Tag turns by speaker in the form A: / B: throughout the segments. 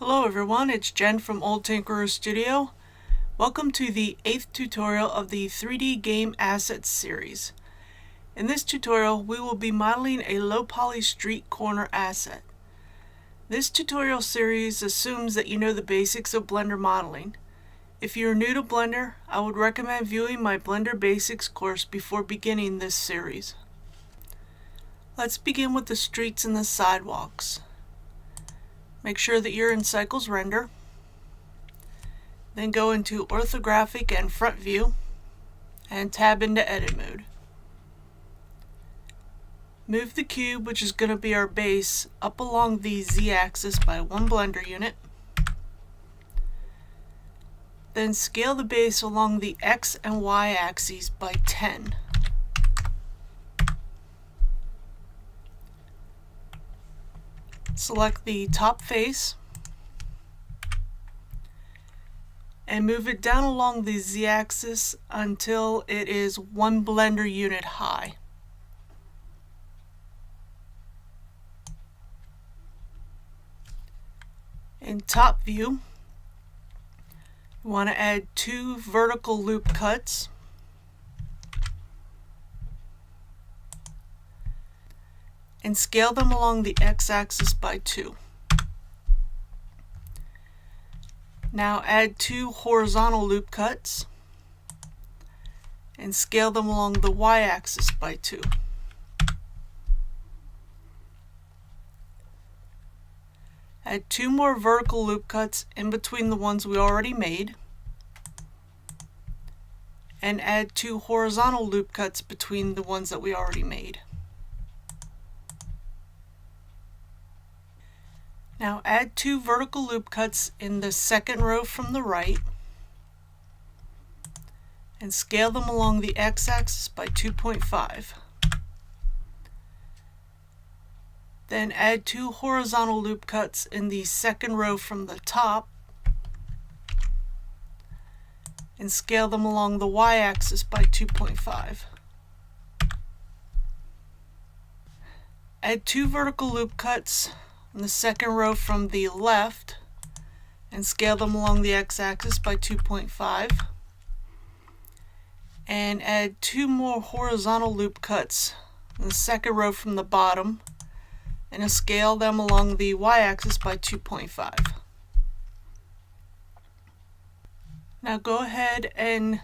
A: Hello everyone, it's Jen from Old Tinkerer Studio. Welcome to the 8th tutorial of the 3D Game Assets series. In this tutorial, we will be modeling a low-poly street corner asset. This tutorial series assumes that you know the basics of Blender modeling. If you are new to Blender, I would recommend viewing my Blender Basics course before beginning this series. Let's begin with the streets and the sidewalks. Make sure that you're in Cycles Render. Then go into Orthographic and Front View and tab into Edit Mode. Move the cube, which is going to be our base, up along the Z-axis by 1 Blender unit. Then scale the base along the X and Y axes by 10. Select the top face and move it down along the Z-axis until it is 1 Blender unit high. In top view, you want to add 2 vertical loop cuts. And scale them along the X-axis by 2. Now add 2 horizontal loop cuts and scale them along the Y-axis by 2. Add 2 more vertical loop cuts in between the ones we already made, and add 2 horizontal loop cuts between the ones that we already made. Now add 2 vertical loop cuts in the second row from the right and scale them along the X-axis by 2.5. Then add 2 horizontal loop cuts in the second row from the top and scale them along the Y-axis by 2.5. Add 2 vertical loop cuts in the second row from the left and scale them along the X-axis by 2.5, and add 2 more horizontal loop cuts in the second row from the bottom and scale them along the Y-axis by 2.5. Now go ahead and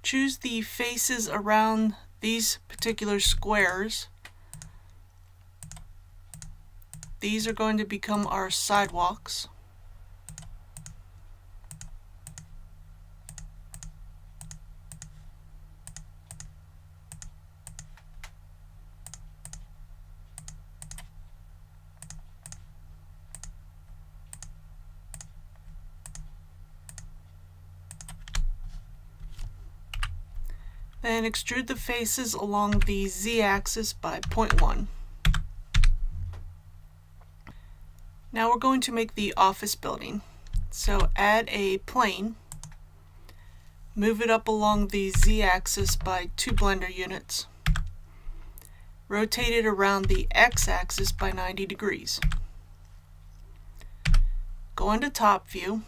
A: choose the faces around these particular squares. These are going to become our sidewalks. Then extrude the faces along the Z-axis by 0.1. Now we're going to make the office building. So add a plane, move it up along the Z-axis by 2 Blender units, rotate it around the X-axis by 90 degrees. Go into top view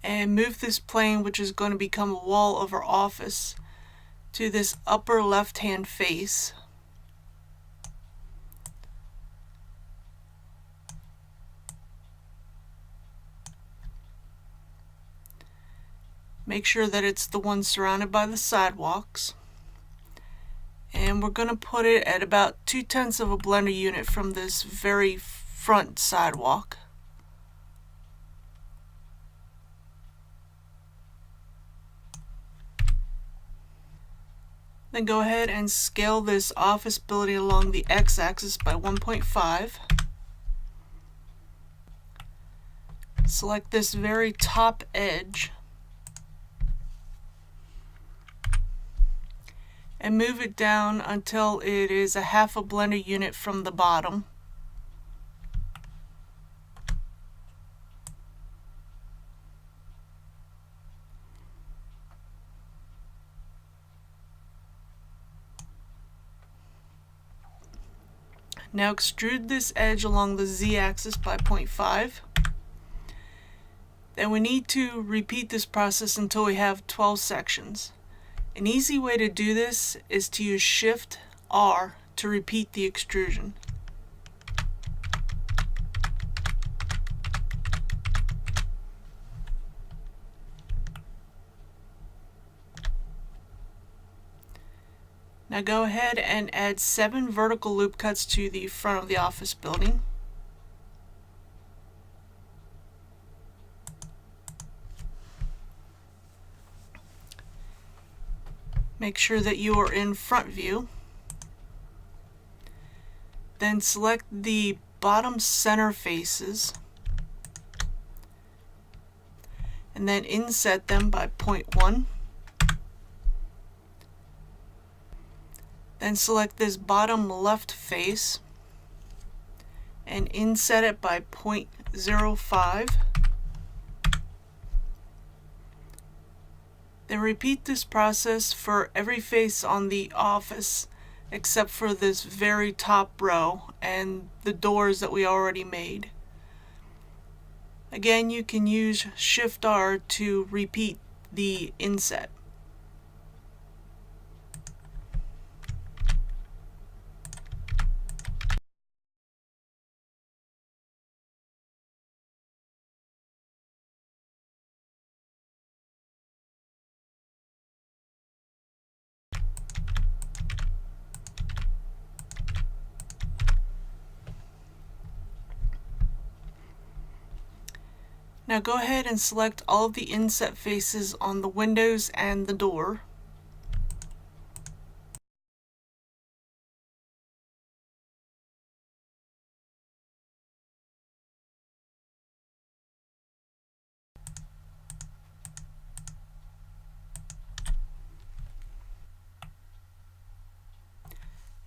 A: and move this plane, which is going to become a wall of our office, to this upper left-hand face. Make sure that it's the one surrounded by the sidewalks. And we're going to put it at about 2/10 of a Blender unit from this very front sidewalk. Then go ahead and scale this office building along the X-axis by 1.5. Select this very top edge and move it down until it is a half a Blender unit from the bottom. Now extrude this edge along the Z-axis by 0.5. Then we need to repeat this process until we have 12 sections. An easy way to do this is to use Shift R to repeat the extrusion. Now go ahead and add 7 vertical loop cuts to the front of the office building. Make sure that you are in front view. Then select the bottom center faces and then inset them by 0.1. Then select this bottom left face and inset it by 0.05. Then repeat this process for every face on the office except for this very top row and the doors that we already made. Again, you can use Shift R to repeat the inset. Now go ahead and select all of the inset faces on the windows and the door.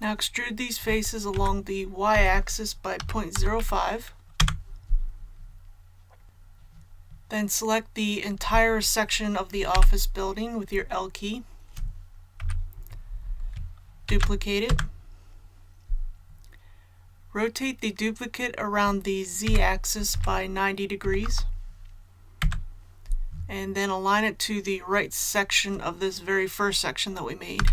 A: Now extrude these faces along the y-axis by 0.05. Then select the entire section of the office building with your L key. Duplicate it. Rotate the duplicate around the z-axis by 90 degrees. And then align it to the right section of this very first section that we made.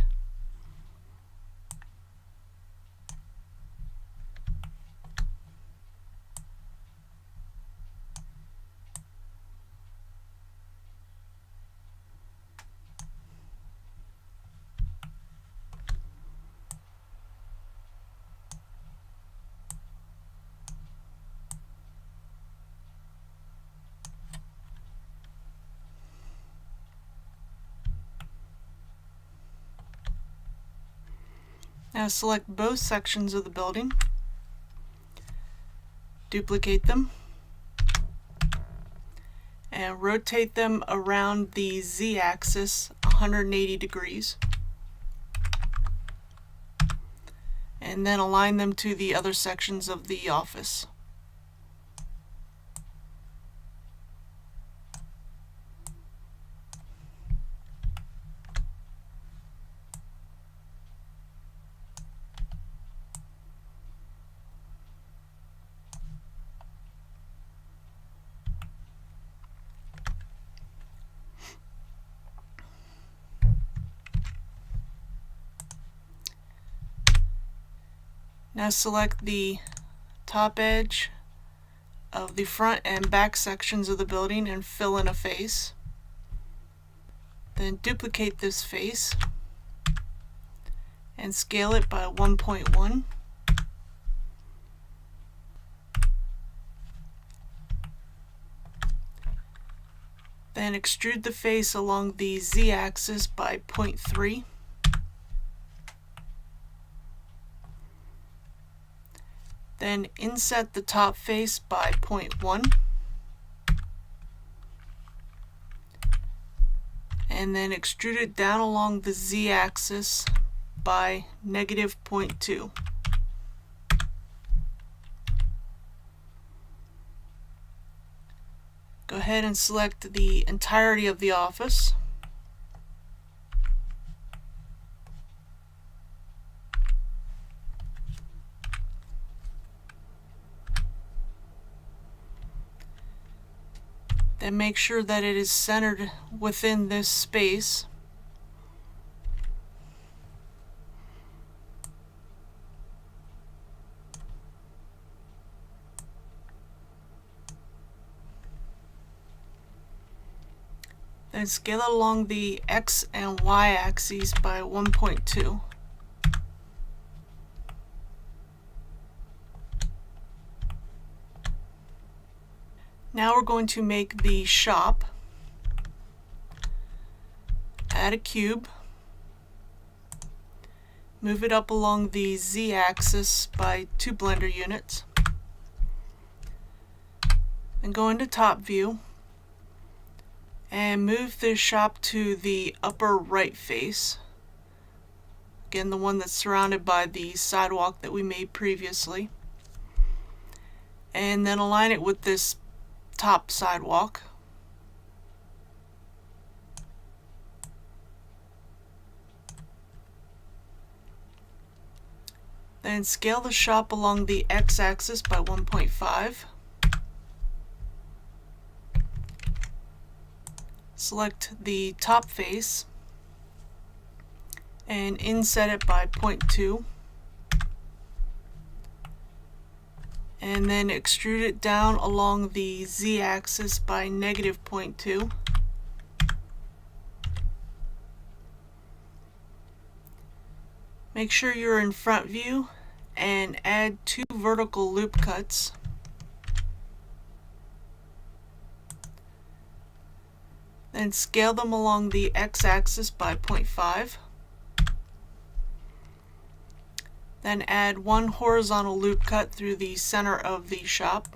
A: Now select both sections of the building, duplicate them, and rotate them around the z-axis 180 degrees. And then align them to the other sections of the office. Now select the top edge of the front and back sections of the building and fill in a face. Then duplicate this face and scale it by 1.1. Then extrude the face along the z-axis by 0.3. Then inset the top face by 0.1. And then extrude it down along the z-axis by -0.2. Go ahead and select the entirety of the office. Then make sure that it is centered within this space. Then scale it along the X and Y axes by 1.2. Now we're going to make the shop. Add a cube. Move it up along the Z axis by 2 blender units. Then go into top view and move the shop to the upper right face. Again, the one that's surrounded by the sidewalk that we made previously. And then align it with this top sidewalk. Then scale the shop along the X axis by 1.5. Select the top face and inset it by 0.2. And then extrude it down along the Z axis by negative 0.2. Make sure you're in front view and add 2 vertical loop cuts. Then scale them along the X axis by 0.5. Then add 1 horizontal loop cut through the center of the shop.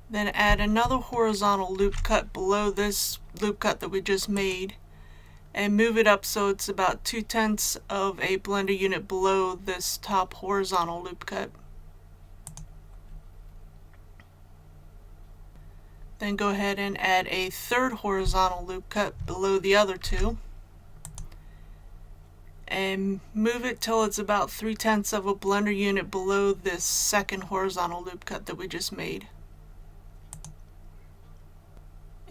A: Then add another horizontal loop cut below this loop cut that we just made and move it up so it's about 2/10 of a blender unit below this top horizontal loop cut. Then go ahead and add a 3rd horizontal loop cut below the other 2 and move it till it's about 3/10 of a blender unit below this 2nd horizontal loop cut that we just made.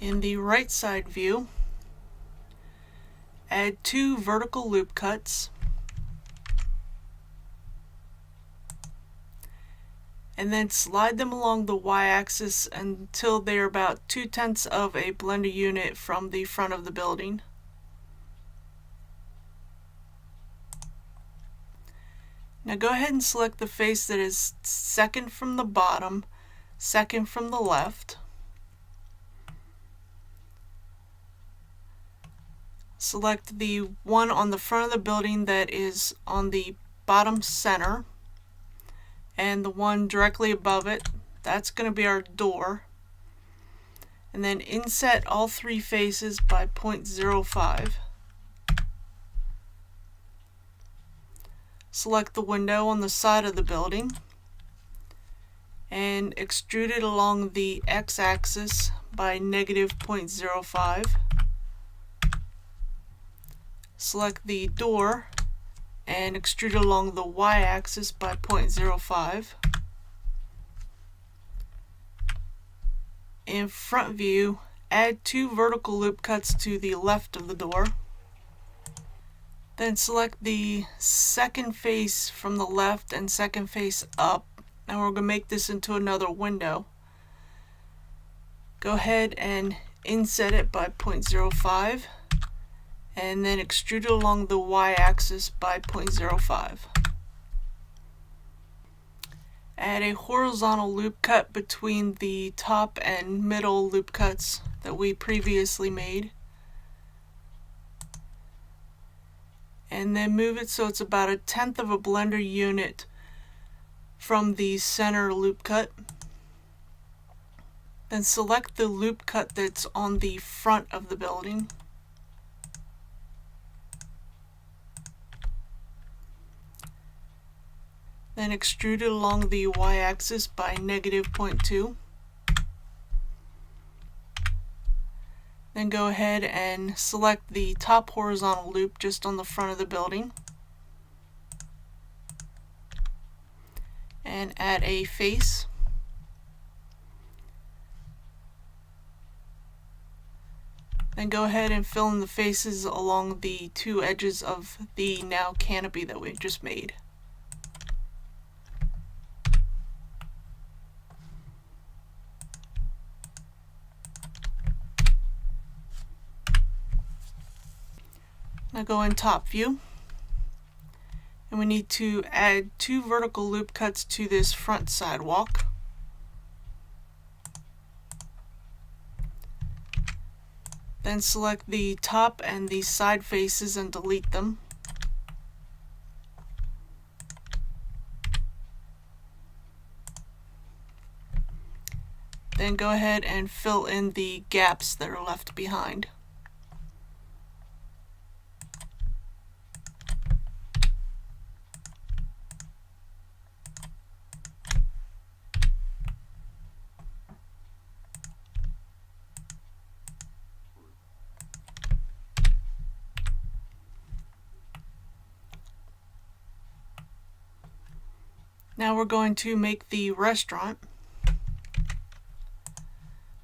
A: In the right side view, add 2 vertical loop cuts and then slide them along the Y-axis until they're about 2/10 of a blender unit from the front of the building. Now go ahead and select the face that is 2nd from the bottom, 2nd from the left. Select the one on the front of the building that is on the bottom center, and the one directly above it, that's going to be our door. And then inset all 3 faces by 0.05. Select the window on the side of the building and extrude it along the X-axis by negative 0.05. Select the door and extrude along the Y-axis by 0.05. In front view, add 2 vertical loop cuts to the left of the door. Then select the 2nd face from the left and 2nd face up, and we're going to make this into another window. Go ahead and inset it by 0.05. and then extrude it along the Y-axis by 0.05. Add a horizontal loop cut between the top and middle loop cuts that we previously made. And then move it so it's about 1/10 of a blender unit from the center loop cut. Then select the loop cut that's on the front of the building. Then extrude it along the Y-axis by negative 0.2. Then go ahead and select the top horizontal loop just on the front of the building. and add a face. Then go ahead and fill in the faces along the two edges of the now canopy that we just made. Now go in top view, and we need to add 2 vertical loop cuts to this front sidewalk. Then select the top and the side faces and delete them. Then go ahead and fill in the gaps that are left behind. Now we're going to make the restaurant.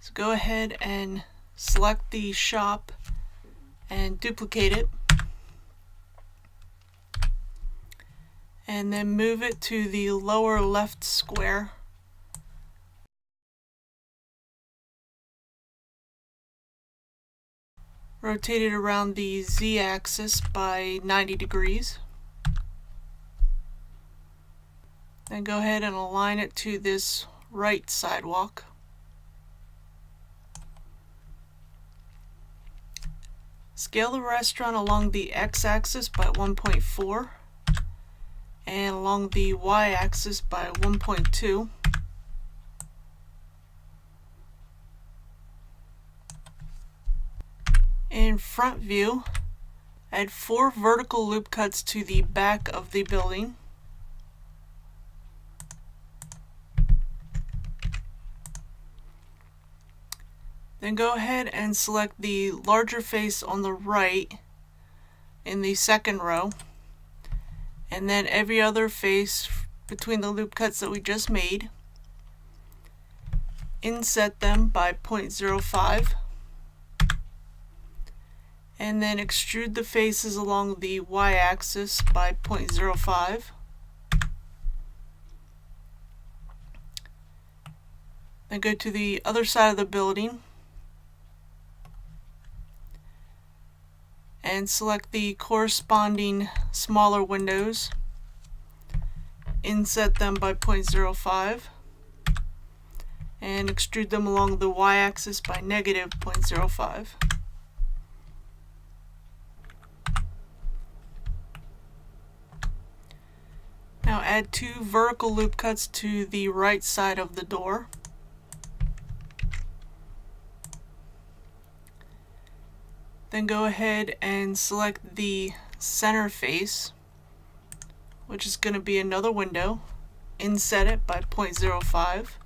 A: So go ahead and select the shop and duplicate it. And then move it to the lower left square. Rotate it around the Z-axis by 90 degrees. Then go ahead and align it to this right sidewalk. Scale the restaurant along the X-axis by 1.4 and along the Y-axis by 1.2. In front view, add 4 vertical loop cuts to the back of the building. Then go ahead and select the larger face on the right in the second row, and then every other face between the loop cuts that we just made. Inset them by 0.05, and then extrude the faces along the Y-axis by 0.05. Then go to the other side of the building and select the corresponding smaller windows. Inset them by 0.05 and extrude them along the Y-axis by -0.05. Now add 2 vertical loop cuts to the right side of the door. Then go ahead and select the center face, which is going to be another window. Inset it by 0.05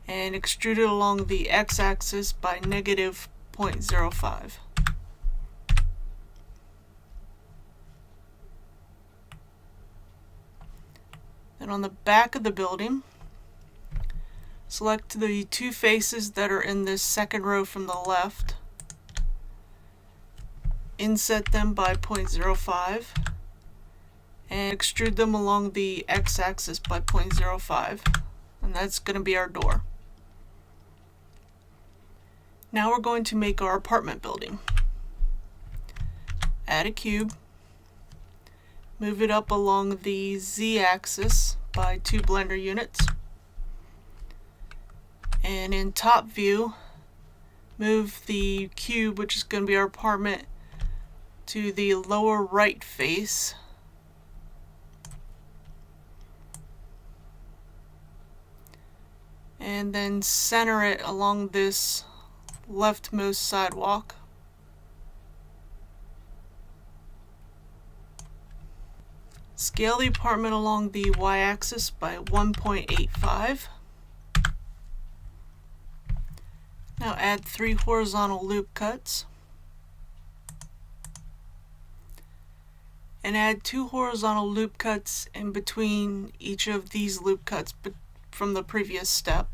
A: and extrude it along the X-axis by -0.05. Then on the back of the building, select the 2 faces that are in this second row from the left. Inset them by 0.05 and extrude them along the X-axis by 0.05, and that's going to be our door. Now we're going to make our apartment building. Add a cube, move it up along the Z-axis by 2 blender units, and in top view, move the cube, which is going to be our apartment, to the lower right face. And then center it along this leftmost sidewalk. Scale the apartment along the Y-axis by 1.85. Now add 3 horizontal loop cuts. and add 2 horizontal loop cuts in between each of these loop cuts from the previous step.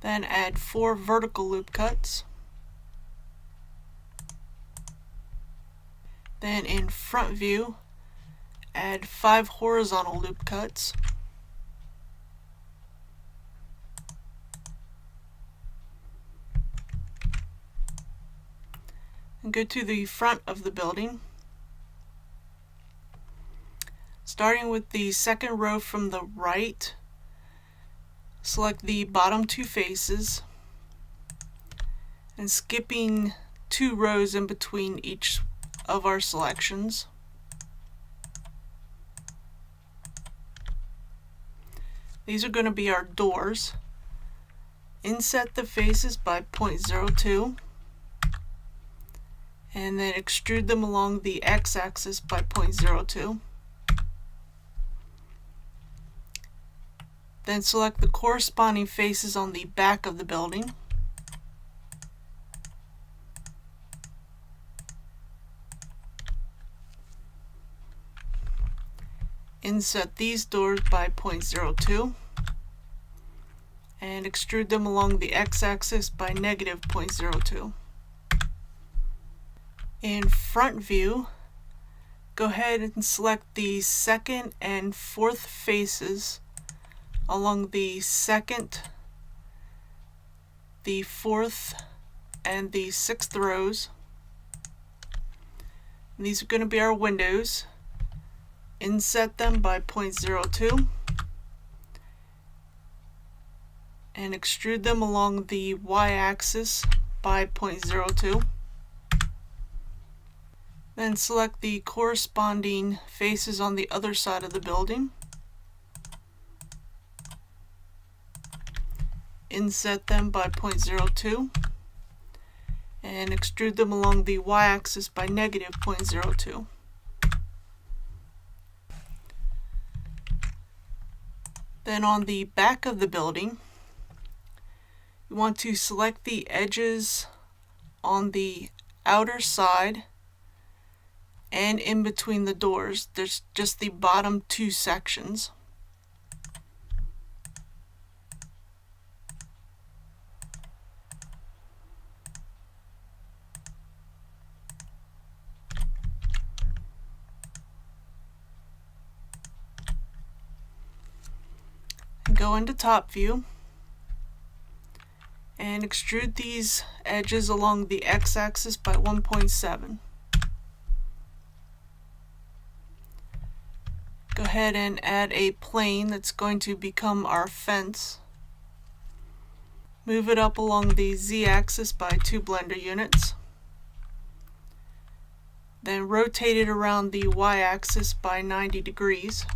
A: Then add 4 vertical loop cuts. Then in front view, add 5 horizontal loop cuts. And go to the front of the building. Starting with the second row from the right, select the bottom 2 faces and skipping 2 rows in between each of our selections. These are going to be our doors. Inset the faces by 0.02 and then extrude them along the x-axis by 0.02. Then select the corresponding faces on the back of the building. Inset these doors by 0.02 and extrude them along the x-axis by -0.02. In front view, go ahead and select the second and fourth faces along the second, the fourth, and the sixth rows. And these are going to be our windows. Inset them by 0.02 and extrude them along the y-axis by 0.02. Then select the corresponding faces on the other side of the building. Inset them by 0.02 and extrude them along the y-axis by -0.02. Then on the back of the building, you want to select the edges on the outer side and in between the doors. There's just the bottom 2 sections. Go into top view and extrude these edges along the x-axis by 1.7. Go ahead and add a plane that's going to become our fence. Move it up along the z-axis by 2 blender units. Then rotate it around the y-axis by 90 degrees.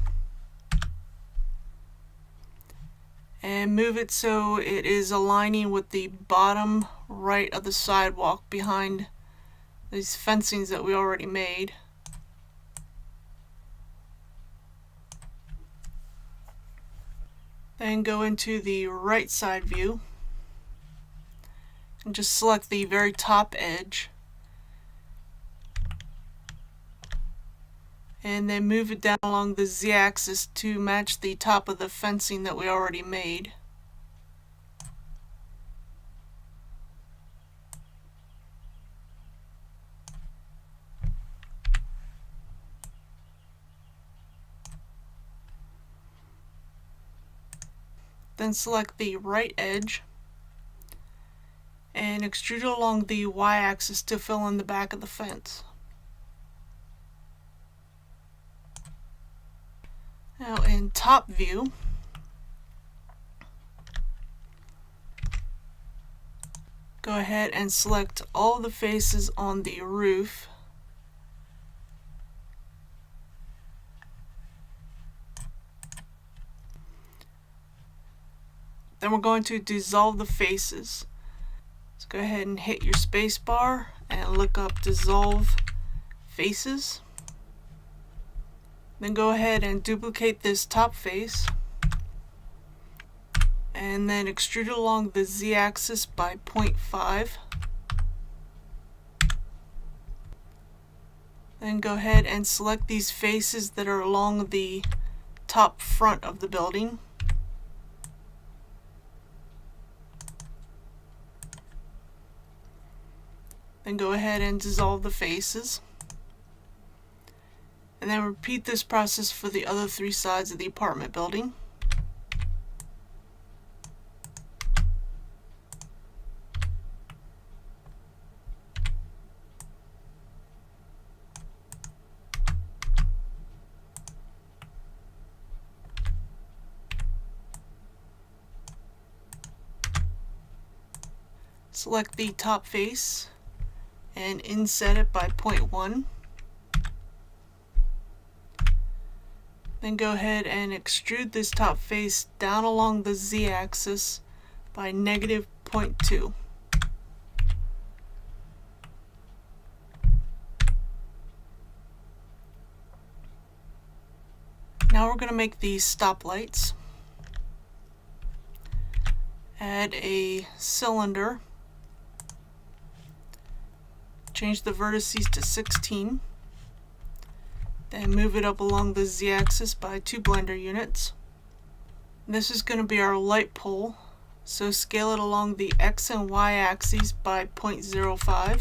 A: And move it so it is aligning with the bottom right of the sidewalk behind these fencings that we already made. Then go into the right side view and just select the very top edge and then move it down along the z-axis to match the top of the fencing that we already made. Then select the right edge and extrude it along the y-axis to fill in the back of the fence. Now in top view, go ahead and select all the faces on the roof. Then we're going to dissolve the faces. So go ahead and hit your space bar and look up dissolve faces. Then go ahead and duplicate this top face and then extrude it along the z-axis by 0.5. Then go ahead and select these faces that are along the top front of the building. Then go ahead and dissolve the faces. And then repeat this process for the other three sides of the apartment building. Select the top face and inset it by 0.1. Then go ahead and extrude this top face down along the z-axis by -0.2. Now we're going to make these stoplights. Add a cylinder. Change the vertices to 16. Then move it up along the z-axis by 2 blender units. This is going to be our light pole, so scale it along the x and y axes by 0.05.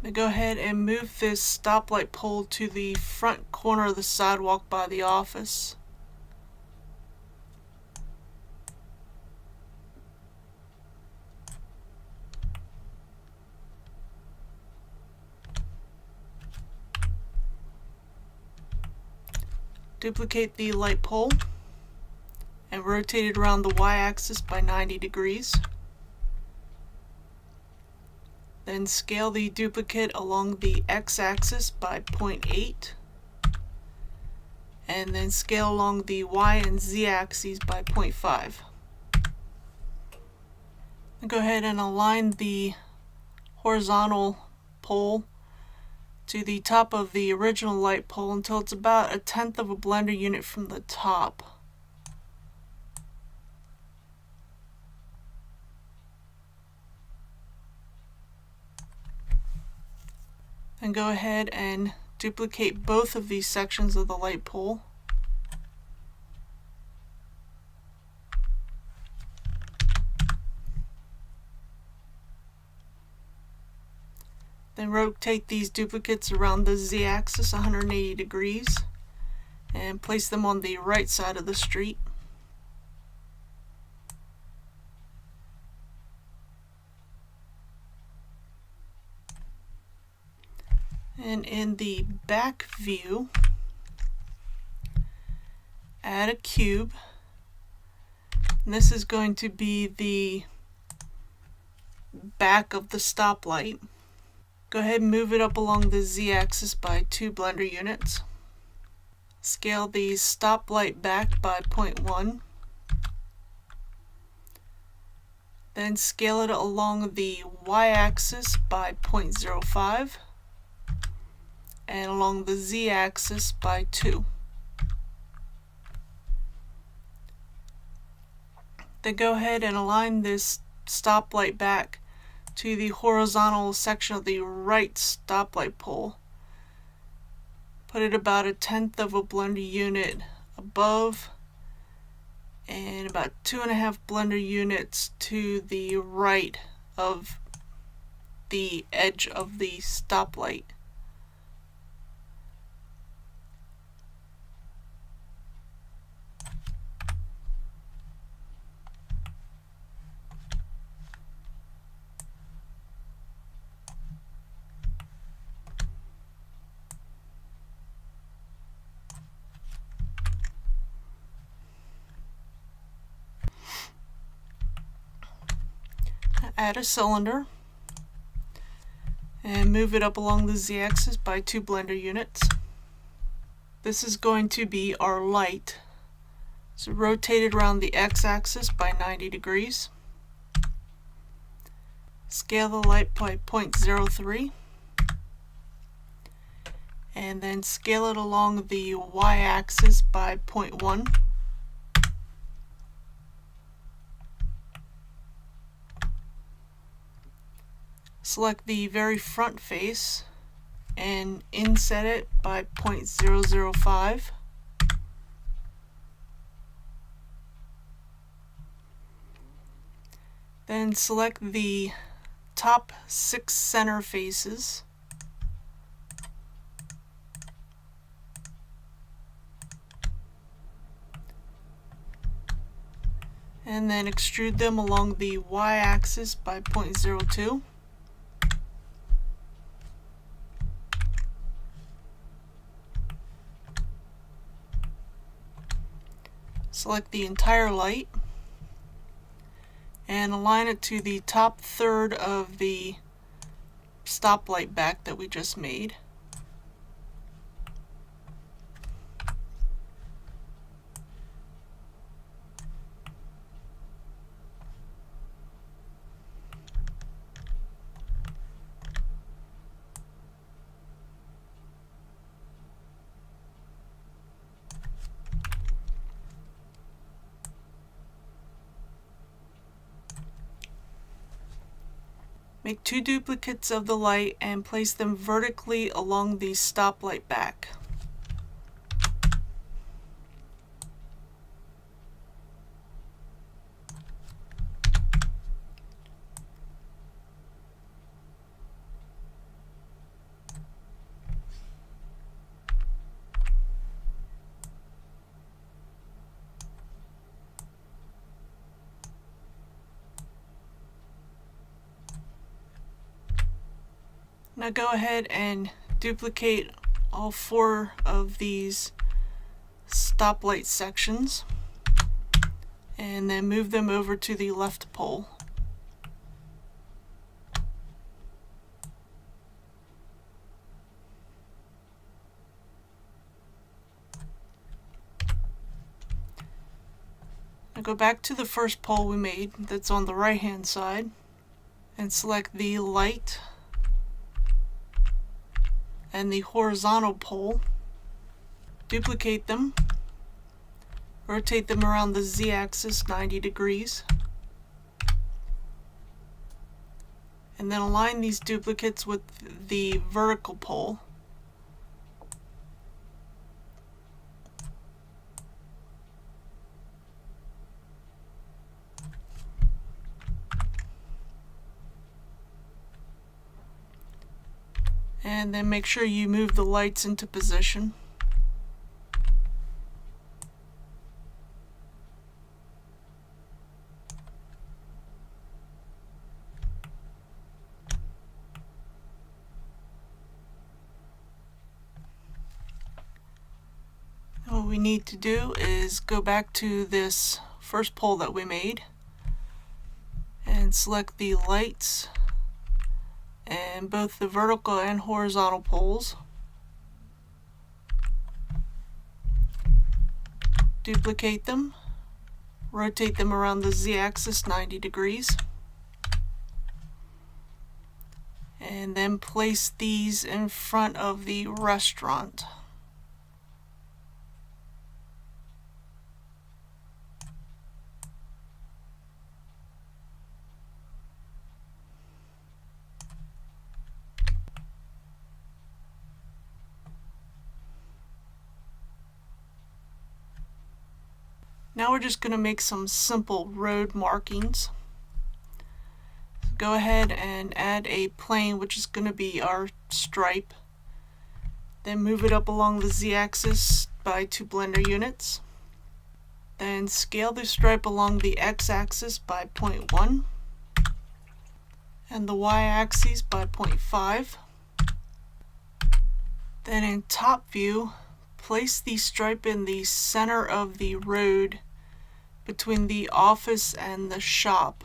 A: Then go ahead and move this stoplight pole to the front corner of the sidewalk by the office. Duplicate the light pole and rotate it around the y-axis by 90 degrees. Then scale the duplicate along the x-axis by 0.8 and then scale along the y and z axes by 0.5. Then go ahead and align the horizontal pole to the top of the original light pole until it's about 1/10 of a blender unit from the top. Then go ahead and duplicate both of these sections of the light pole. Then rotate these duplicates around the z-axis 180 degrees and place them on the right side of the street. And in the back view, add a cube. And this is going to be the back of the stoplight. Go ahead and move it up along the z-axis by 2 blender units. Scale the stoplight back by 0.1. Then scale it along the y-axis by 0.05 and along the z-axis by 2. Then go ahead and align this stoplight back to the horizontal section of the right stoplight pole. Put it about 1/10 of a blender unit above and about 2.5 blender units to the right of the edge of the stoplight. Add a cylinder and move it up along the z-axis by 2 blender units. This is going to be our light. So rotate it around the x-axis by 90 degrees. Scale the light by 0.03 and then scale it along the y-axis by 0.1. Select the very front face and inset it by 0.005. Then select the top 6 center faces and then extrude them along the y-axis by 0.02. Select the entire light and align it to the top third of the stoplight back that we just made. Make 2 duplicates of the light and place them vertically along the stoplight back. Now go ahead and duplicate all 4 of these stoplight sections and then move them over to the left pole. Now go back to the first pole we made that's on the right hand side and select the light and the horizontal pole. Duplicate them, rotate them around the z-axis 90 degrees, and then align these duplicates with the vertical pole. And then make sure you move the lights into position. And what we need to do is go back to this first pole that we made and select the lights and both the vertical and horizontal poles. Duplicate them, rotate them around the z-axis 90 degrees, and then place these in front of the restaurant. Now we're just going to make some simple road markings. Go ahead and add a plane, which is going to be our stripe. Then move it up along the z-axis by 2 blender units. Then scale the stripe along the x-axis by 0.1 and the y-axis by 0.5. Then in top view, place the stripe in the center of the road between the office and the shop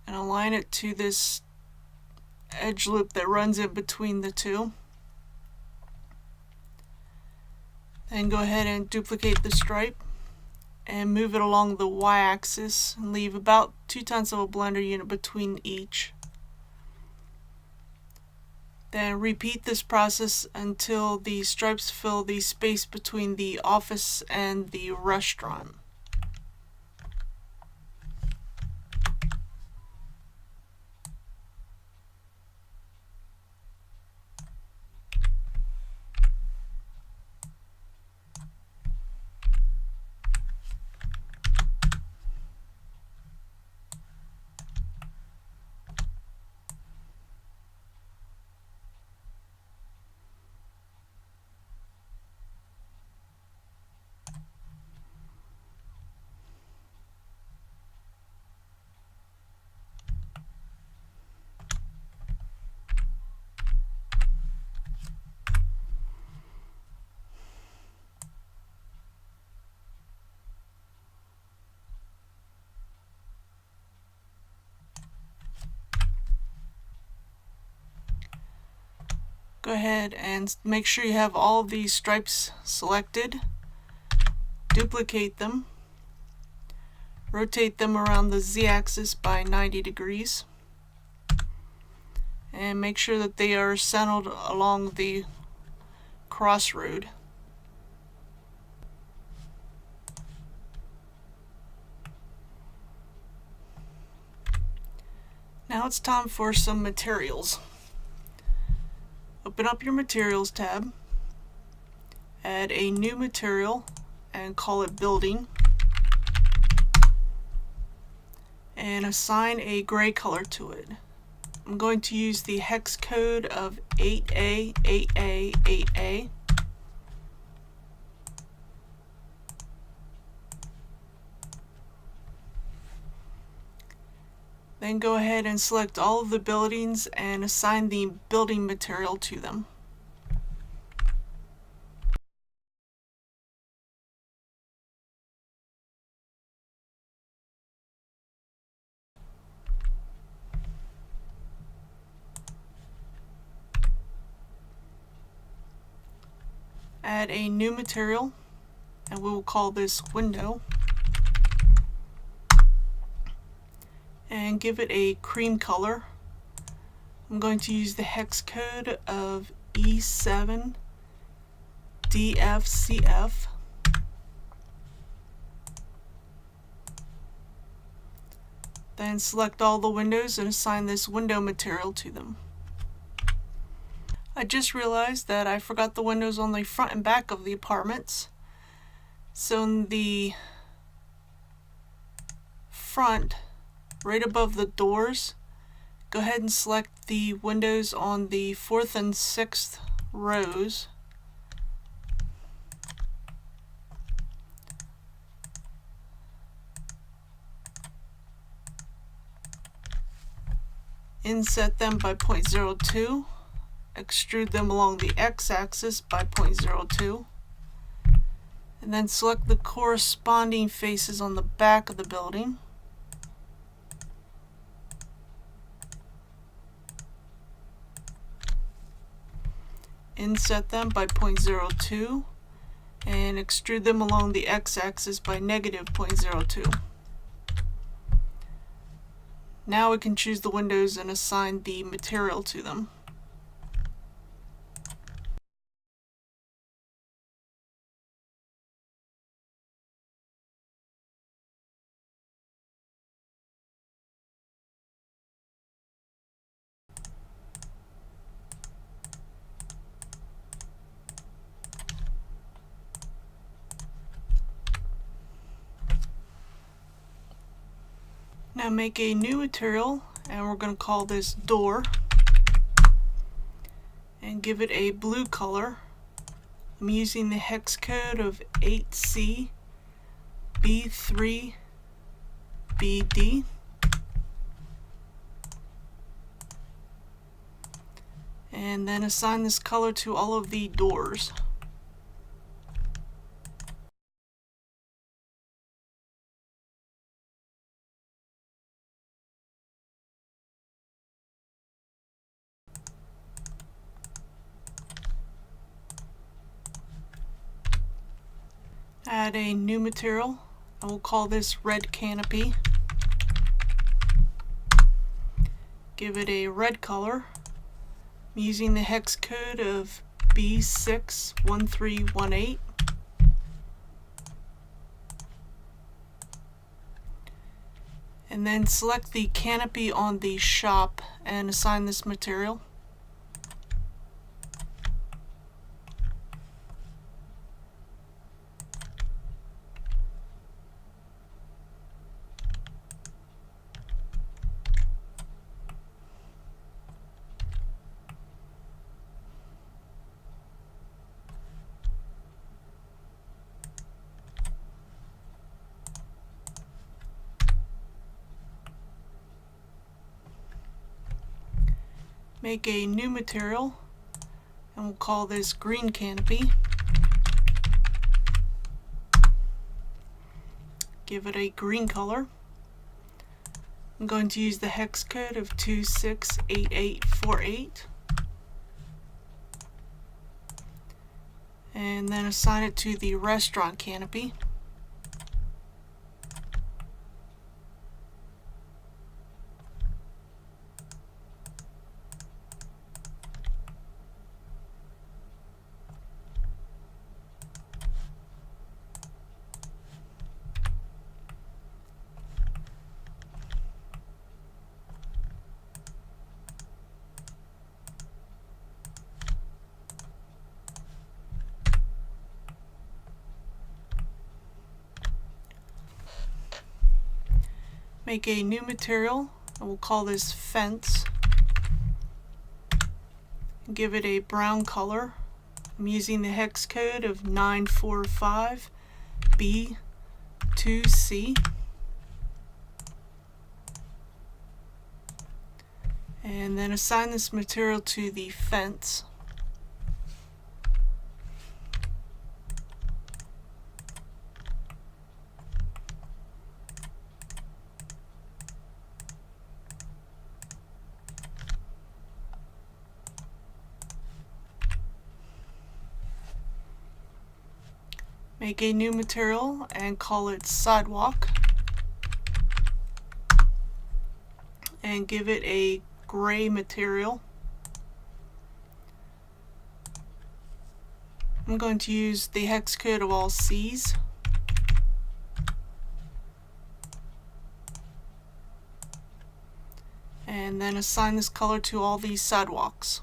A: and align it to this edge loop that runs in between the two. Then go ahead and duplicate the stripe and move it along the y-axis and leave about 2/10 of a blender unit between each. Then repeat this process until the stripes fill the space between the office and the restaurant. Go ahead and make sure you have all of these stripes selected. Duplicate them. Rotate them around the Z-axis by 90 degrees. And make sure that they are centered along the crossroad. Now it's time for some materials. Open up your Materials tab, add a new material and call it Building, and assign a gray color to it. I'm going to use the hex code of 8A, 8A, 8A. Then go ahead and select all of the buildings and assign the building material to them. Add a new material, and we will call this Window. And give it a cream color. I'm going to use the hex code of E7DFCF. Then select all the windows and assign this window material to them. I just realized that I forgot the windows on the front and back of the apartments. So in the front, right above the doors, go ahead and select the windows on the 4th and 6th rows. Inset them by 0.02. Extrude them along the x-axis by 0.02. And then select the corresponding faces on the back of the building. Inset them by 0.02 and extrude them along the x-axis by -0.02. Now we can choose the windows and assign the material to them. Now make a new material, and we're going to call this Door, and give it a blue color. I'm using the hex code of 8C B3 BD. And then assign this color to all of the doors. Add a new material, and we'll call this Red Canopy. Give it a red color. I'm using the hex code of B61318. And then select the canopy on the shop and assign this material. Make a new material, and we'll call this green canopy. Give it a green color. I'm going to use the hex code of 268848 and then assign it to the restaurant canopy. Make a new material, and we'll call this fence. Give it a brown color. I'm using the hex code of 945B2C. And then assign this material to the fence. Make a new material and call it Sidewalk. And give it a gray material. I'm going to use the hex code of all C's. And then assign this color to all these sidewalks.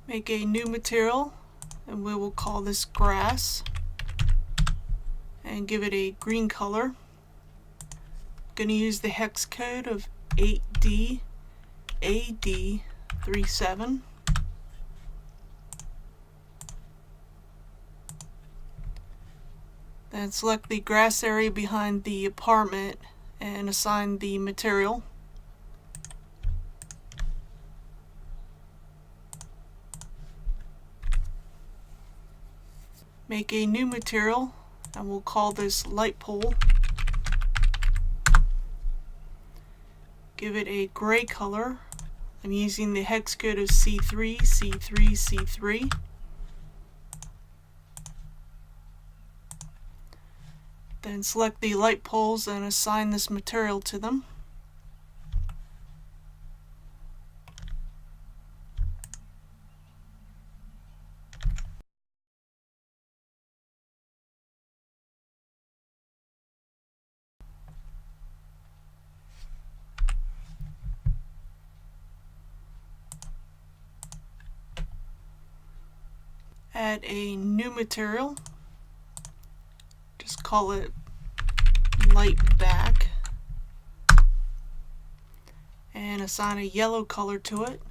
A: Make a new material, and we will call this grass, and give it a green color. I'm going to use the hex code of 8DAD37. Then select the grass area behind the apartment and assign the material. Make a new material, and we'll call this light pole. Give it a gray color. I'm using the hex code of C3, C3, C3. Then select the light poles and assign this material to them. Add a new material, just call it light back, and assign a yellow color to it.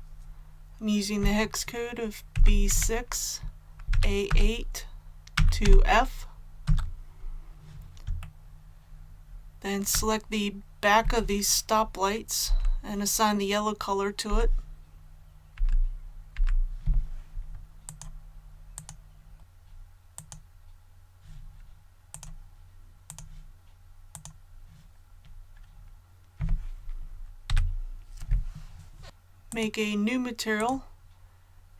A: I'm using the hex code of B6A82. to F. Then select the back of these stoplights and assign the yellow color to it. Make a new material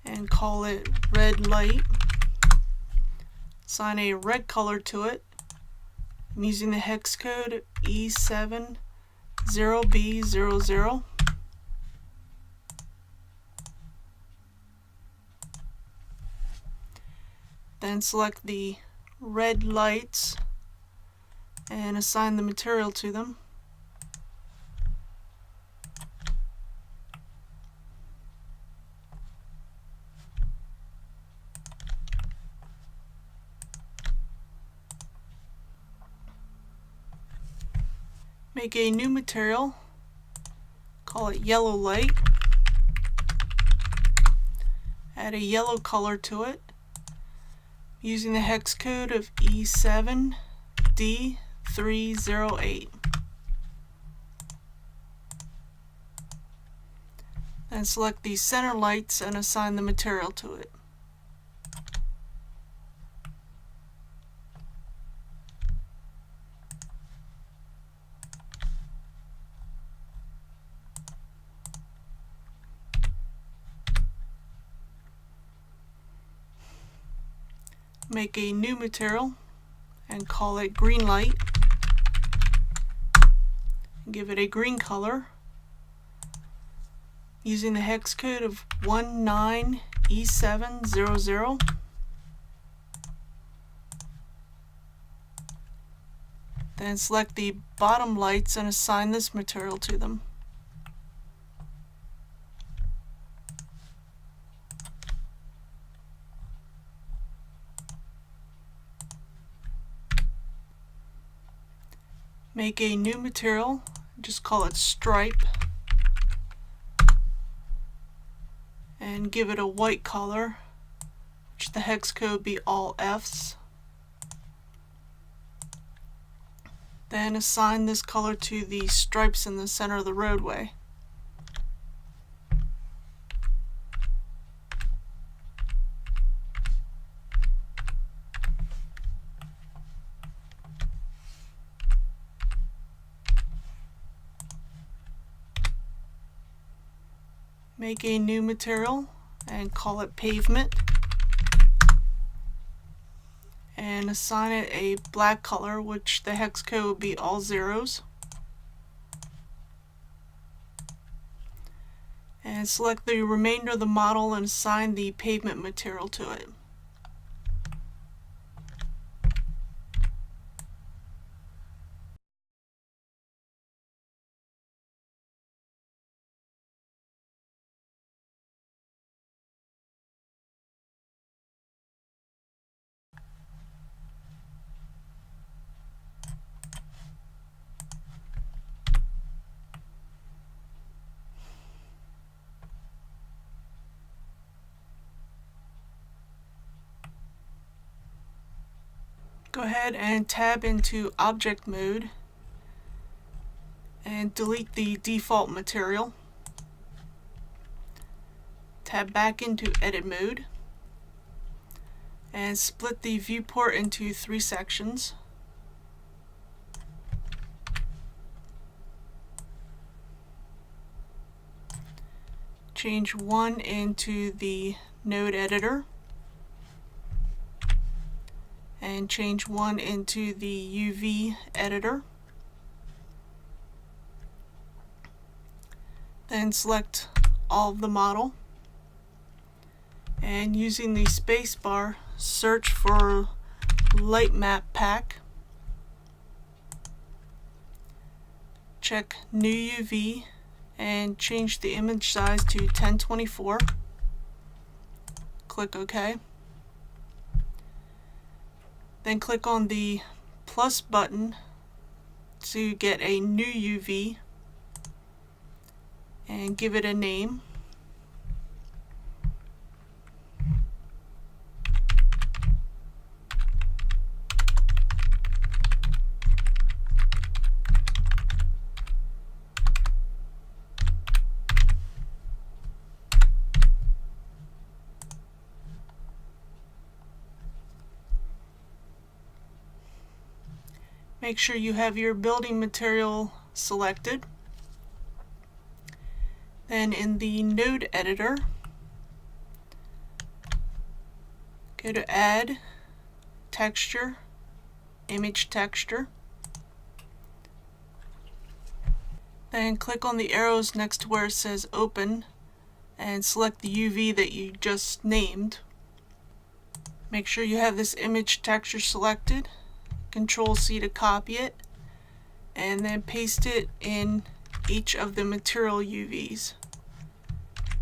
A: and call it red light. Assign a red color to it. I'm using the hex code E70B00. Then select the red lights and assign the material to them. Make a new material, call it yellow light, add a yellow color to it, using the hex code of E7D308. Then select the center lights and assign the material to it. Make a new material and call it green light. Give it a green color using the hex code of 19E700. Then select the bottom lights and assign this material to them. Make a new material, just call it stripe, and give it a white color, which the hex code be all Fs. Then assign this color to the stripes in the center of the roadway. Make a new material and call it pavement, and assign it a black color, which the hex code would be all zeros. And select the remainder of the model and assign the pavement material to it. Go ahead and tab into object mode and delete the default material. Tab back into edit mode and split the viewport into 3 sections. Change one into the node editor and change one into the UV editor. Then select all of the model and using the space bar search for light map pack. Check new UV and change the image size to 1024. Click OK. Then click on the plus button to get a new UV and give it a name. Make sure you have your building material selected. Then in the node editor, go to Add, Texture, Image Texture. Then click on the arrows next to where it says Open and select the UV that you just named. Make sure you have this image texture selected. Control C to copy it, and then paste it in each of the material UVs.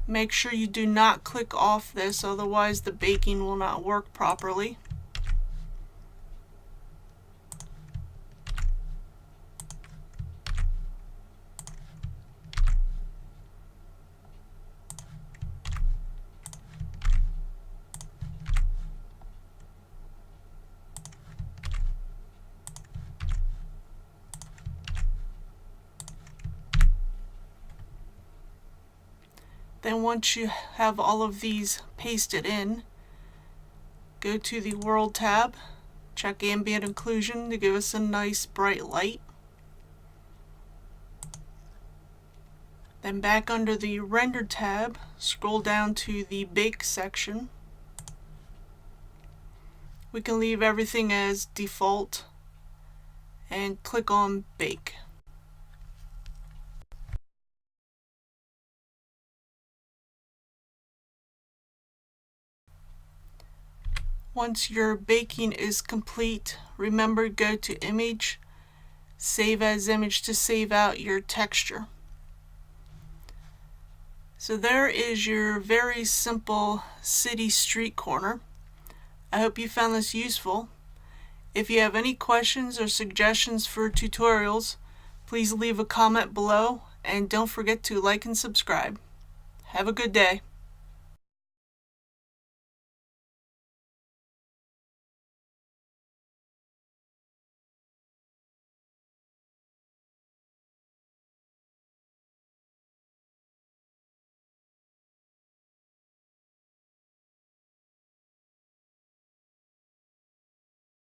A: Make sure you do not click off this, otherwise the baking will not work properly. Then once you have all of these pasted in, go to the World tab, check Ambient Occlusion to give us a nice bright light. Then back under the Render tab, scroll down to the Bake section. We can leave everything as default and click on Bake. Once your baking is complete, remember go to Image, Save as Image to save out your texture. So there is your very simple city street corner. I hope you found this useful. If you have any questions or suggestions for tutorials, please leave a comment below and don't forget to like and subscribe. Have a good day.